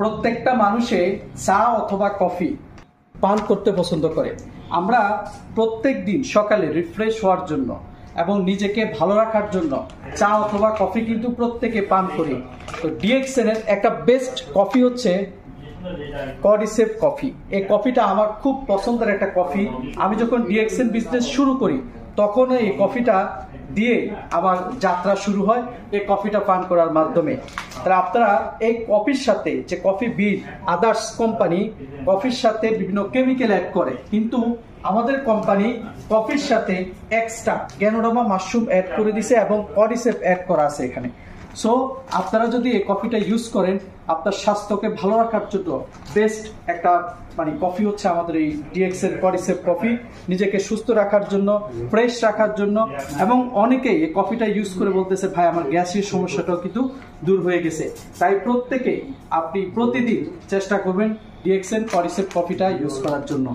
প্রত্যেকটা মানুষে চা অথবা কফি পান করতে পছন্দ করে। আমরা প্রত্যেক দিন সকালে রিফ্রেশ হওয়ার জন্য এবং নিজেকে ভালো রাখার জন্য চা অথবা কফি কিন্তু প্রত্যেকে পান করি। তো ডিএক্সএন এর একটা বেস্ট কফি হচ্ছে কডিসেপ কফি। এই কফিটা আমার খুব পছন্দের একটা কফি। আমি যখন ডিএক্সএন বিজনেস শুরু করি তখন এই কফিটা দিয়ে আমার যাত্রা শুরু হয় এই কফিটা পান করার মাধ্যমে। তাহলে আপনারা এই কফির সাথে যে কফি বিন আদার্স কোম্পানি কফির সাথে বিভিন্ন কেমিক্যাল অ্যাড করে, কিন্তু আমাদের কোম্পানি কফির সাথে এক্সট্রা গ্যানোডার্মা মাশরুম অ্যাড করে দিছে এবং কডিসেপ অ্যাড করা আছে এখানে। সো আপনারা যদি এই কফিটা ইউজ করেন আপনার স্বাস্থ্যকে ভালো রাখার জন্য বেস্ট একটা কফি হচ্ছে আমাদের এই ডিএক্সএন কডিসেপ কফি। নিজেকে সুস্থ রাখার জন্য, ফ্রেশ রাখার জন্য, এবং অনেকেই এই কফিটা ইউজ করে বলতেছে ভাই আমার গ্যাসের সমস্যাটাও কিন্তু দূর হয়ে গেছে। তাই প্রত্যেকে আপনি প্রতিদিন চেষ্টা করবেন ডিএক্সএন কডিসেপ কফিটা ইউজ করার জন্য।